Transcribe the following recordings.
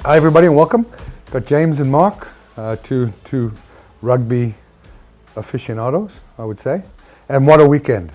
Hi everybody and welcome. Got James and Mark, two rugby aficionados, I would say. And what a weekend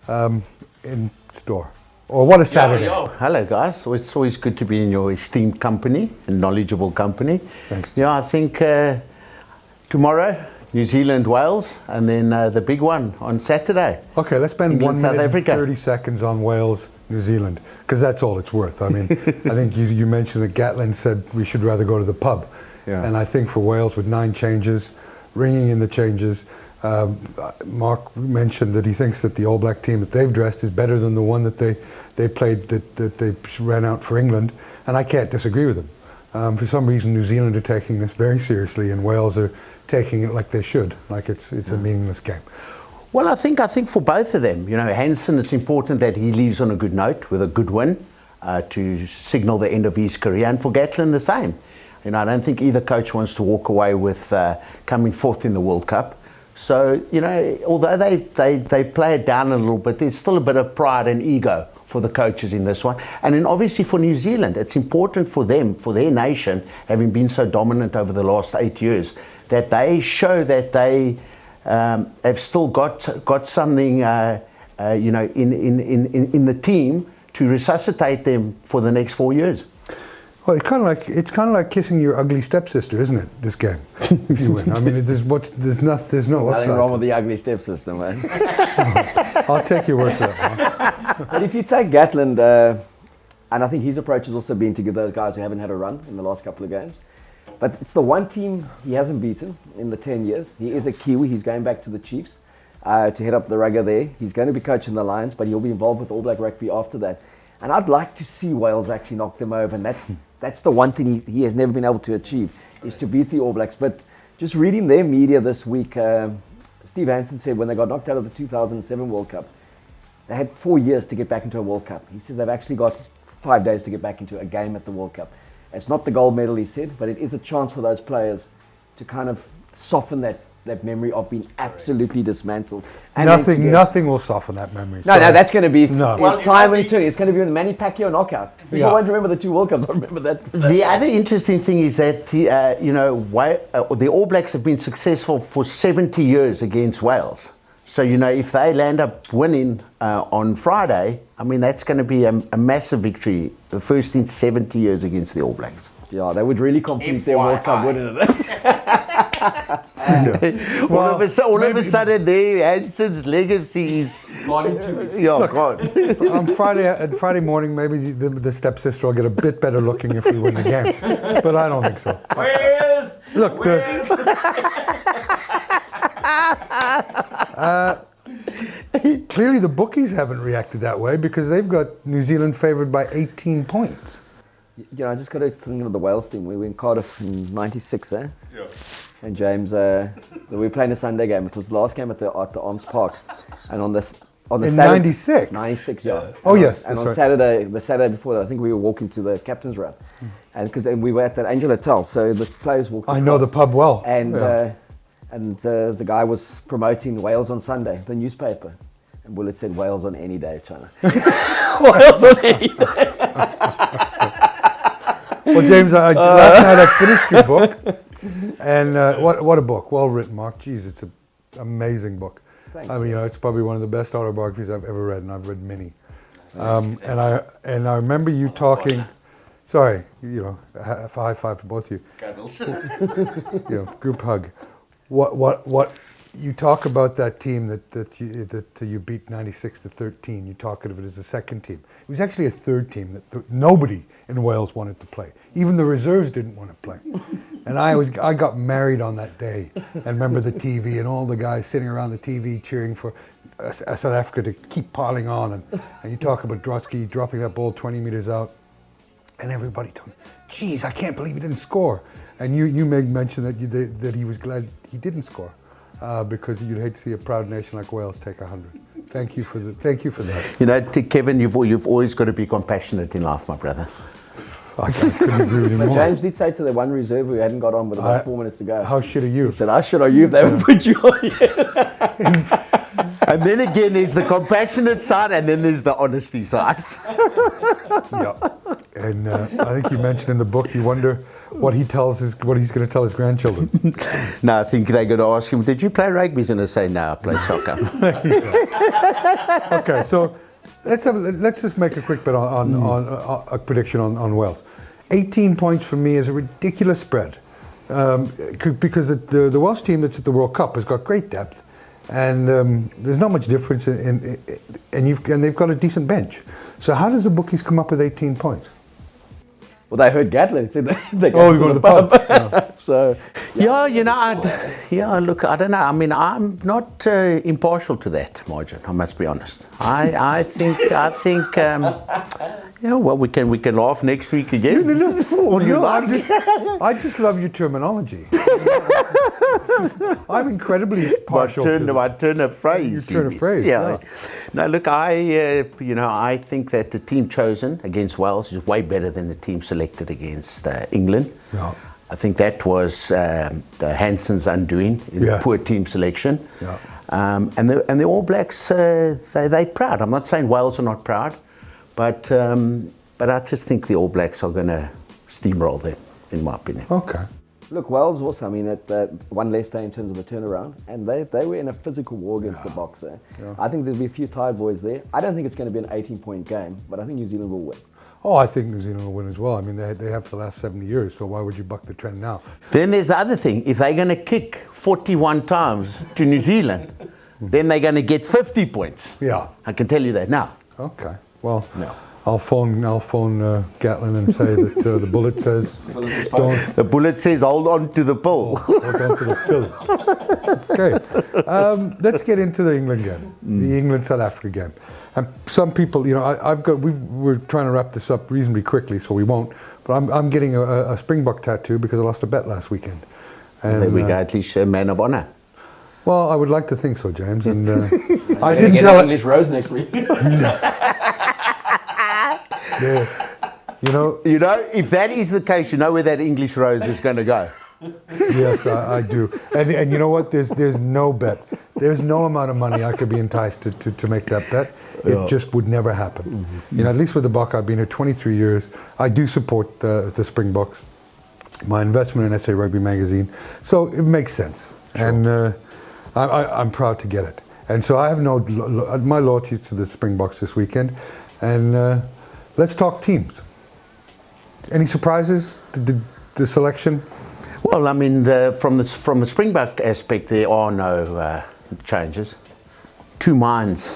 in store. Or what a Saturday. Hello guys, it's always good to be in your esteemed company and knowledgeable company. Thanks. Yeah, I think tomorrow, New Zealand, Wales, and then the big one on Saturday. Okay, let's spend England, 1 minute South and Africa. 30 seconds on Wales, New Zealand, because that's all it's worth. I mean, I think you mentioned that Gatland said we should rather go to the pub. Yeah. And I think for Wales with 9 changes, ringing in the changes, Mark mentioned that he thinks that the All Black team that they've dressed is better than the one that they played, that they ran out for England, and I can't disagree with him. For some reason, New Zealand are taking this very seriously, and Wales are taking it like they should, like it's a meaningless game. Well, I think for both of them, you know, Hansen, it's important that he leaves on a good note with a good win to signal the end of his career, and for Gatland the same. You know, I don't think either coach wants to walk away with coming fourth in the World Cup. So, you know, although they play it down a little bit, there's still a bit of pride and ego for the coaches in this one. And then obviously for New Zealand, it's important for them, for their nation, having been so dominant over the last 8 years, that they show that they have still got something, you know, in the team to resuscitate them for the next 4 years. Well, it's kind of like kissing your ugly stepsister, isn't it? This game, if you win. I mean, there's no Nothing upside. wrong with the ugly stepsister, man. I'll take your word for that, Mark. But if you take Gatland, and I think his approach has also been to give those guys who haven't had a run in the last couple of games. But it's the one team he hasn't beaten in the 10 years. He is a Kiwi. He's going back to the Chiefs to head up the rugger there. He's going to be coaching the Lions, but he'll be involved with All Black Rugby after that. And I'd like to see Wales actually knock them over, and that's the one thing he has never been able to achieve, is to beat the All Blacks. But just reading their media this week, Steve Hansen said when they got knocked out of the 2007 World Cup, they had 4 years to get back into a World Cup. He says they've actually got 5 days to get back into a game at the World Cup. It's not the gold medal, he said, but it is a chance for those players to kind of soften that memory of being absolutely dismantled. And Nothing will soften that memory. No, that's going to be No. time and eternity. It's going to be the Manny Pacquiao knockout. People won't remember the 2 World Cups. I remember that. The other interesting thing is that, you know, the All Blacks have been successful for 70 years against Wales. So, you know, if they land up winning on Friday, I mean, that's going to be a massive victory, the first in 70 years against the All Blacks. Yeah, they would really complete their World Cup, wouldn't it? All of a sudden, Hansen's legacy is Gone in 2 weeks. Yeah, God. On Friday morning, maybe the stepsister will get a bit better looking if we win the game, but I don't think so. Look, clearly the bookies haven't reacted that way because they've got New Zealand favoured by 18 points. You know, I just got to think of the Wales team. We were in Cardiff in '96, eh? Yeah. And James, we were playing a Sunday game. It was the last game at the Arms Park, and on the In Saturday, 96? 96, yeah. Oh, yes, And that's on right. Saturday, the Saturday before that, I think we were walking to the captain's round, and we were at that Angel Hotel, so the players walked. I know the across. pub well. And Yeah. the guy was promoting Wales on Sunday, the newspaper, and Willett said Wales on any day, China. Wales on any day. Well, James, last night I finished your book, and what a book, well written, Mark. Jeez, it's an amazing book. Thank I mean, you know, it's probably one of the best autobiographies I've ever read, and I've read many. And I remember you talking. Sorry, you know, a high five to both of you. Cuddles. You know, group hug. What you talk about that team that you beat 96-13. You talk of it as the second team. It was actually a third team that nobody in Wales wanted to play. Even the reserves didn't want to play. And I got married on that day, and remember the TV and all the guys sitting around the TV cheering for South Africa to keep piling on. And you talk about Drotsky dropping that ball 20 meters out, and everybody told me, "Geez, I can't believe he didn't score." And you made mention that he was glad he didn't score. Because you'd hate to see a proud nation like Wales take 100. Thank you for that. You know, Kevin, you've always got to be compassionate in life, my brother. I couldn't agree with you But more. James did say to the one reserve who hadn't got on with about 4 minutes to go. How shit are you? He said, "How should are you if they haven't put you on yet?" And then again, there's the compassionate side, and then there's the honesty side. Yeah. And I think you mentioned in the book you wonder what he's going to tell his grandchildren. No, I think they're going to ask him, "Did you play rugby?" He's going to say, "No, I played soccer." Okay, so let's just make a quick bet on a prediction on Wales. 18 points for me is a ridiculous spread because the Welsh team that's at the World Cup has got great depth, and there's not much difference and they've got a decent bench. So how does the bookies come up with 18 points? Well, they heard Gatlin said they go to the pub. Yeah. So Yeah, look, I don't know. I mean, I'm not impartial to that margin. I must be honest. I think. Well, we can laugh next week again. I just love your terminology. I'm incredibly partial. I turn a phrase. You turn a phrase. Yeah. No, look, I think that the team chosen against Wales is way better than the team selected against England. Yeah. I think that was Hansen's undoing in poor team selection. Yeah. And the All Blacks, they're proud. I'm not saying Wales are not proud, but I just think the All Blacks are going to steamroll them, in my opinion. Okay. look, Wales also, I mean, at one less day in terms of the turnaround, and they were in a physical war against the Boxer. Yeah. I think there'll be a few tired boys there. I don't think it's going to be an 18-point game, but I think New Zealand will win. Oh, I think New Zealand will win as well. I mean, they have for the last 70 years, so why would you buck the trend now? Then there's the other thing. If they're going to kick 41 times to New Zealand, then they're going to get 50 points. Yeah. I can tell you that now. Okay. Well, no. I'll phone Gatlin and say that the bullet says don't. The bullet says hold on to the pill. Hold on to the pill. Okay. Let's get into the England game, the England-South Africa game. And some people, you know, we're trying to wrap this up reasonably quickly, so we won't. But I'm getting a Springbok tattoo because I lost a bet last weekend. And there we go, at least a man of honour. Well, I would like to think so, James. And I didn't tell English Rose next week. Yeah. You know, if that is the case, you know where that English Rose is going to go. Yes, I do. And you know what? There's no bet. There's no amount of money I could be enticed to make that bet. It just would never happen. Mm-hmm. You know, at least with the Buck, I've been here 23 years. I do support the Springboks. My investment in SA Rugby magazine. So it makes sense. Sure. And I'm proud to get it. And so I have my loyalty to the Springboks this weekend. And let's talk teams. Any surprises? The selection? Well, I mean, from the Springbok aspect, there are no changes. Two minds.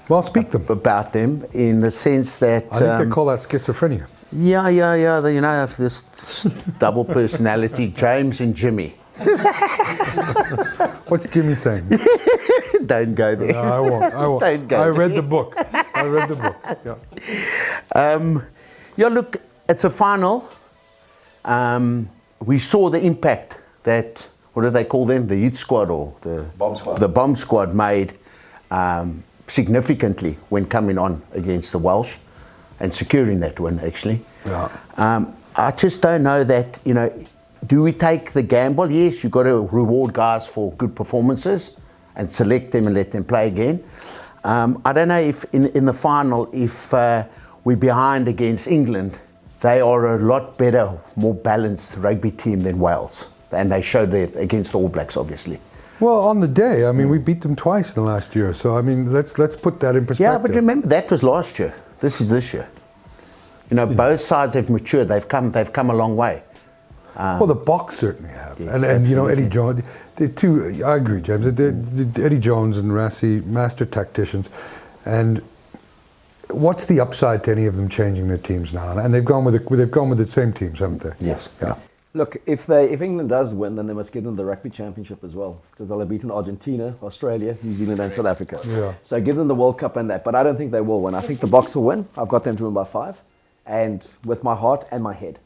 Well, speak them about them in the sense that I think they call that schizophrenia. Yeah. You know, this double personality, James and Jimmy. What's Jimmy saying? Don't go there. No, I won't. Don't go I read the book. Yeah. Yeah. Look, it's a final. We saw the impact that, what do they call them? The youth squad or the bomb squad. The bomb squad made significantly when coming on against the Welsh and securing that win, actually. Yeah. I just don't know that, you know, do we take the gamble? Yes, you've got to reward guys for good performances and select them and let them play again. I don't know if in the final, if we're behind against England, they are a lot better, more balanced rugby team than Wales. And they showed that against the All Blacks, obviously. Well, on the day, I mean, we beat them twice in the last year. So, I mean, let's put that in perspective. Yeah, but remember, that was last year. This is this year. You know, both sides have matured. They've come a long way. Well, the Boks certainly have. Yeah, and you know, Eddie Jones, the two, I agree, James, Eddie Jones and Rassie, master tacticians. And what's the upside to any of them changing their teams now? And they've gone with the same teams, haven't they? Yes. Yeah. Look, if England does win, then they must give them the Rugby Championship as well, because they'll have beaten Argentina, Australia, New Zealand and South Africa. Yeah. So give them the World Cup and that, but I don't think they will win. I think the Boks will win. I've got them to win by 5, and with my heart and my head.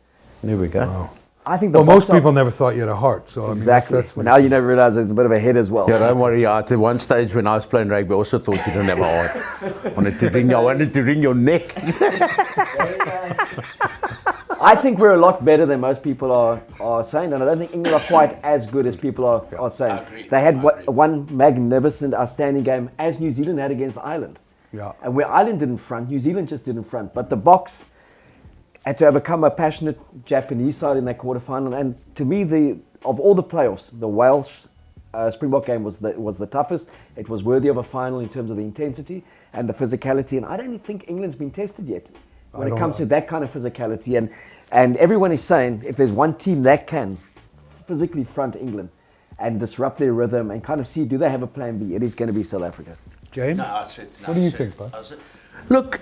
There we go. Wow. I think most people never thght you had a heart. So exactly. I mean, that's now you never realise there's a bit of a head as well. Yeah, don't worry. At one stage when I was playing rugby, I also thought you didn't have a heart. I wanted to wring your neck. I think we're a lot better than most people are saying, and I don't think England are quite as good as people are saying. They had one magnificent, outstanding game, as New Zealand had against Ireland. Yeah. And where Ireland didn't front, New Zealand just didn't front. But the Boks, and to overcome a passionate Japanese side in that quarterfinal. And to me, of all the playoffs, the Wales Springbok game was the toughest. It was worthy of a final in terms of the intensity and the physicality. And I don't think England's been tested yet when it comes to that kind of physicality. And everyone is saying if there's one team that can physically front England and disrupt their rhythm and kind of see, do they have a plan B? It is going to be South Africa. James? What do you think, bud? Look,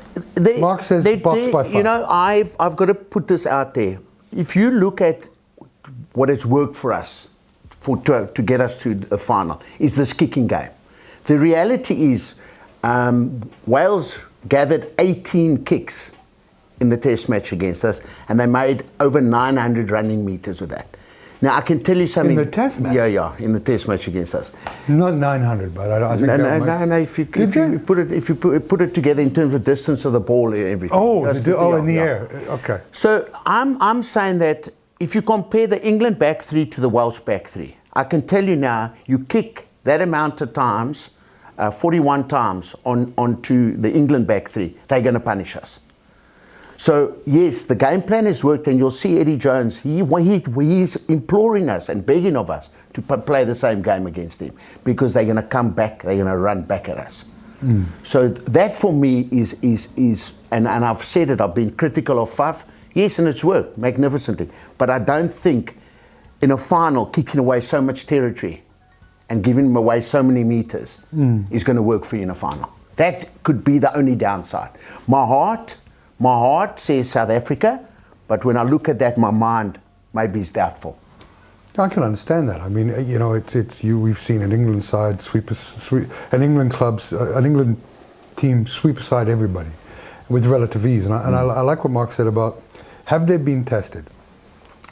Mark says box by 5. You know, I've got to put this out there. If you look at what has worked for us to get us to the final, is this kicking game. The reality is Wales gathered 18 kicks in the test match against us, and they made over 900 running meters with that. Now, I can tell you something. In the test match? Yeah, in the test match against us. Not 900, but I think no. If you put it together in terms of distance of the ball and everything. In the air. Okay. So I'm saying that if you compare the England back three to the Welsh back three, I can tell you now, you kick that amount of times, 41 times onto the England back three, they're going to punish us. So yes, the game plan has worked, and you'll see Eddie Jones, he's imploring us and begging of us to play the same game against him, because they're going to come back, they're going to run back at us. So that for me is and I've said it, I've been critical of Faf, yes, and it's worked magnificently, but I don't think in a final kicking away so much territory and giving them away so many meters is going to work for you in a final. That could be the only downside. My heart says South Africa, but when I look at that, my mind maybe is doubtful. I can understand that. I mean, you know, we've seen an England side an England team sweep aside everybody with relative ease. And I like what Mark said about, have they been tested?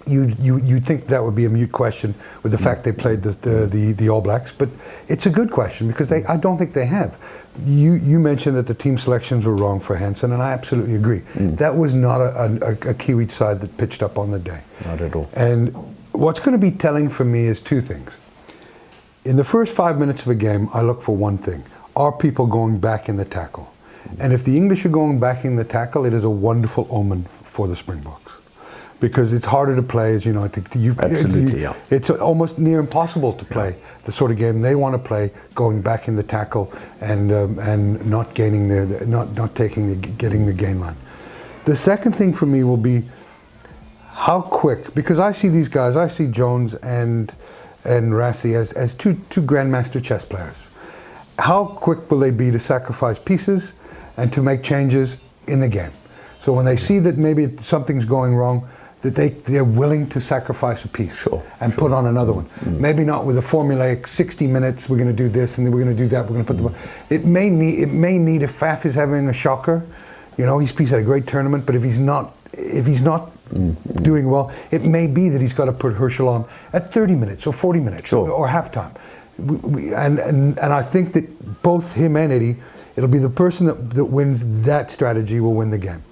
You think that would be a mute question with the fact they played the All Blacks, but it's a good question because I don't think they have. You mentioned that the team selections were wrong for Hansen, and I absolutely agree. That was not a Kiwi side that pitched up on the day. Not at all. And what's going to be telling for me is two things. In the first 5 minutes of a game, I look for one thing. Are people going back in the tackle? And if the English are going back in the tackle, it is a wonderful omen for the Springboks. Because it's harder to play, as you know. It's almost near impossible to play the sort of game they want to play, going back in the tackle and not getting the gain line. The second thing for me will be how quick, because I see these guys, I see Jones and Rassie as two grandmaster chess players. How quick will they be to sacrifice pieces and to make changes in the game? So when they see that maybe something's going wrong, that they're willing to sacrifice a piece and put on another one. Maybe not with a formulaic 60 minutes, we're going to do this and then we're going to do that, we're going to put the... It may need, if Faf is having a shocker, you know, he's had a great tournament, but if he's not doing well, it may be that he's got to put Herschel on at 30 minutes or 40 minutes or halftime. And I think that both him and Eddie, it'll be the person that wins that strategy will win the game.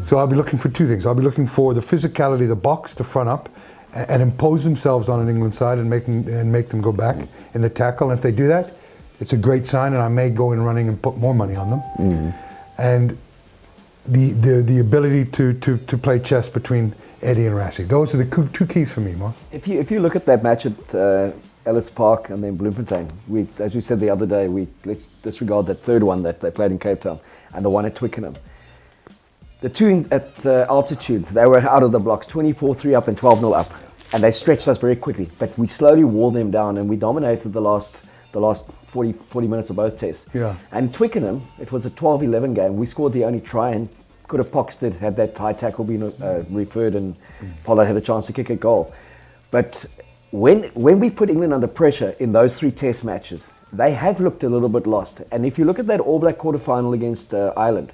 So I'll be looking for two things. I'll be looking for the physicality, the box to front up, and impose themselves on an England side and make them go back in the tackle. And if they do that, it's a great sign, and I may go in running and put more money on them. And the ability to play chess between Eddie and Rassie. Those are the two keys for me, Mark. If you look at that match at Ellis Park and then Bloemfontein, as we said the other day, let's disregard that third one that they played in Cape Town and the one at Twickenham. The two at altitude, they were out of the blocks, 24-3 up and 12-0 up. And they stretched us very quickly. But we slowly wore them down and we dominated the last 40 minutes of both tests. Yeah. And Twickenham, it was a 12-11 game. We scored the only try and could have boxed it had that high tackle been referred and Pollard had a chance to kick a goal. But when we put England under pressure in those three test matches, they have looked a little bit lost. And if you look at that All Black quarterfinal against Ireland,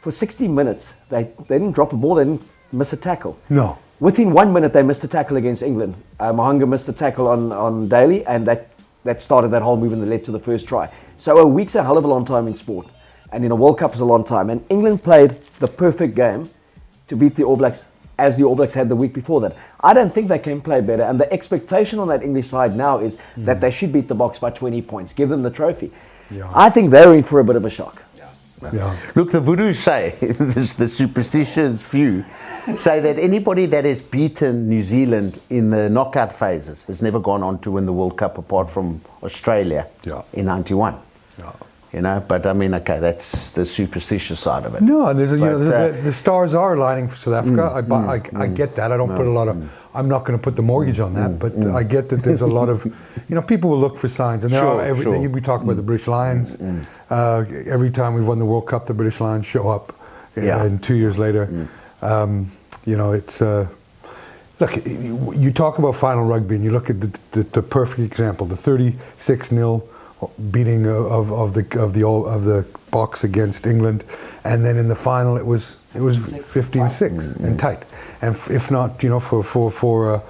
for 60 minutes, they didn't drop a ball, they didn't miss a tackle. No. Within 1 minute, they missed a tackle against England. Mahanga missed a tackle on Daly, and that started that whole move and that led to the first try. So a week's a hell of a long time in sport, and in a World Cup is a long time. And England played the perfect game to beat the All Blacks, as the All Blacks had the week before that. I don't think they can play better, and the expectation on that English side now is that they should beat the Boks by 20 points, give them the trophy. Yeah. I think they're in for a bit of a shock. Yeah. Look, the voodoos say, the superstitious few, say that anybody that has beaten New Zealand in the knockout phases has never gone on to win the World Cup apart from Australia in 91. Yeah. You know, but I mean, okay, that's the superstitious side of it. No, and the stars are aligning for South Africa. I get that. I don't put a lot of. I'm not going to put the mortgage on that, but I get that there's a lot of, people will look for signs, and there are everything. We talk about the British Lions. Every time we've won the World Cup, the British Lions show up, and 2 years later, it's. Look, you talk about final rugby, and you look at the perfect example, the 36-0 beating of the Boks against England, and then in the final it was 15-6 and tight, and if not for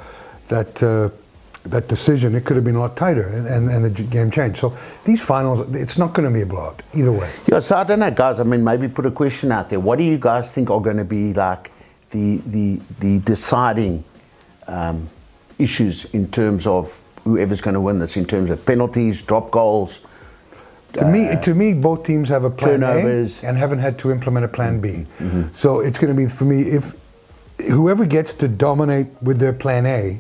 that decision, it could have been a lot tighter, and the game changed. So these finals, it's not going to be a blowout either way. Yeah, so I don't know, guys. I mean, maybe put a question out there. What do you guys think are going to be like the deciding issues in terms of whoever's going to win this, in terms of penalties, drop goals? To me, both teams have a plan turnovers. A and haven't had to implement a plan B. So it's going to be, for me, if whoever gets to dominate with their plan A,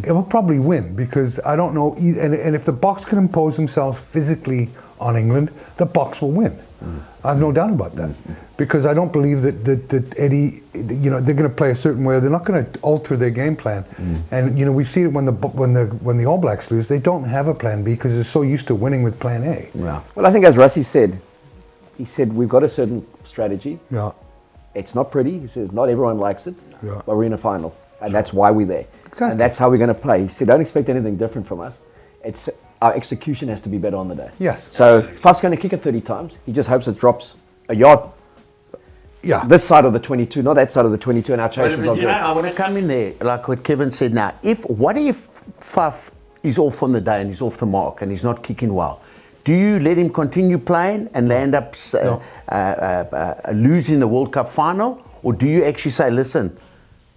it will probably win, because I don't know, and if the Boks can impose themselves physically on England, the Boks will win. I have no doubt about that, because I don't believe that Eddie, they're going to play a certain way. They're not going to alter their game plan. And we see it when the All Blacks lose, they don't have a plan B because they're so used to winning with plan A. Yeah. Well, I think as Rassie said, he said we've got a certain strategy. Yeah. It's not pretty. He says not everyone likes it, Yeah. but we're in a final, and that's why we're there. Exactly. And that's how we're going to play. He said don't expect anything different from us. It's our execution has to be better on the day. Yes. So Faf's going to kick it 30 times. He just hopes it drops a yard. Yeah. This side of the 22, not that side of the 22, and our chasers are good. I want to come in there, like what Kevin said now. What if Faf is off on the day and he's off the mark and he's not kicking well? Do you let him continue playing and land up losing the World Cup final? Or do you actually say, listen,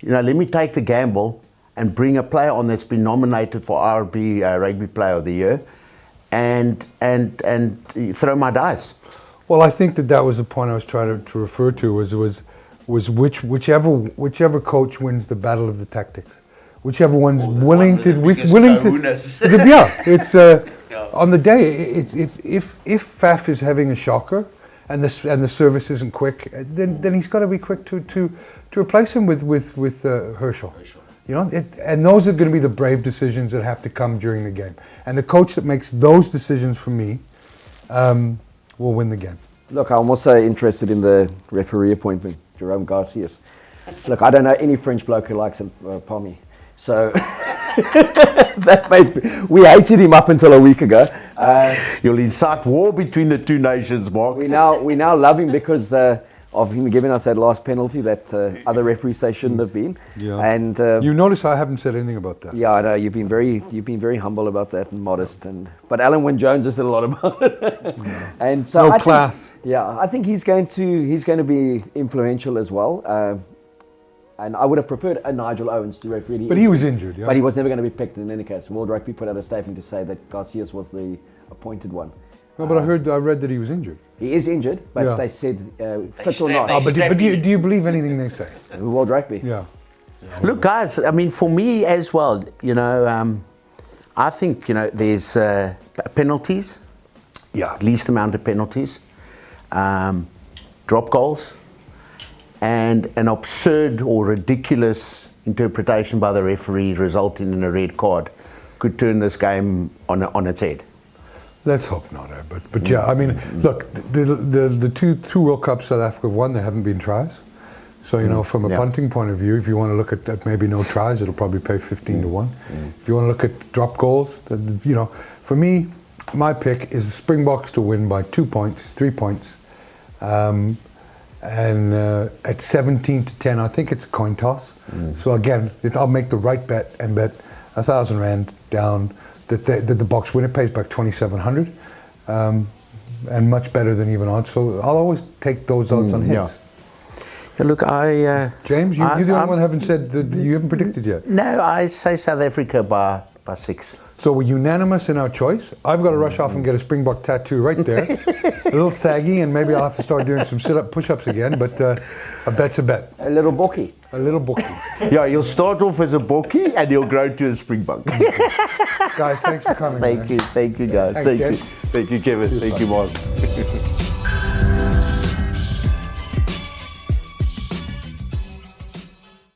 let me take the gamble and bring a player on that's been nominated for RB Rugby Player of the Year, and throw my dice? Well, I think that was the point I was trying to refer to, was whichever coach wins the battle of the tactics, whichever one's willing to. Yeah, it's on the day. If Faf is having a shocker, and the service isn't quick, then he's got to be quick to replace him with Herschel. And those are going to be the brave decisions that have to come during the game. And the coach that makes those decisions for me will win the game. Look, I'm also interested in the referee appointment, Jerome Garcias. Look, I don't know any French bloke who likes Pommy. So we hated him up until a week ago. You'll incite war between the two nations, Mark. We now love him because of him giving us that last penalty that other referees say shouldn't have been. Yeah. And you notice I haven't said anything about that. Yeah, I know you've been very humble about that and modest, but Alan Wynne-Jones has said a lot about it. Yeah. And so class. I think he's going to be influential as well. And I would have preferred a Nigel Owens to referee. But he was injured, yeah. But he was never going to be picked in any case. World Rugby put out a statement to say that Garcias was the appointed one. No, but I read that he was injured. He is injured, but they said fit or not. But do you believe anything they say? World Rugby. Yeah. Look, guys, I mean, for me as well, I think, there's penalties. Yeah. Least amount of penalties. Drop goals. And an absurd or ridiculous interpretation by the referee resulting in a red card could turn this game on its head. Let's hope not, but yeah, I mean, look, the two World Cups South Africa have won, there haven't been tries. So, from a punting point of view, if you want to look at that, maybe no tries, it'll probably pay 15-1. If you want to look at drop goals, for me, my pick is the Springboks to win by 2 points, 3 points. And at 17-10, I think it's a coin toss. So again, I'll make the right bet and bet 1,000 Rand down that the Boks win. It pays back 2,700, and much better than even odds. So I'll always take those odds on hits. Yeah, look, James, you're the only one who haven't said that you haven't predicted yet. No, I say South Africa by 6. So we're unanimous in our choice. I've got to rush off and get a Springbok tattoo right there. A little saggy, and maybe I'll have to start doing some sit-up, push-ups again, but a bet's a bet. A little bookie. A little bookie. Yeah, you'll start off as a bookie and you'll grow to a Springbok. Guys, thanks for coming. Thank you guys. Thanks, Thank you. Jen. Thank you, Kevin. Thank you, Mark.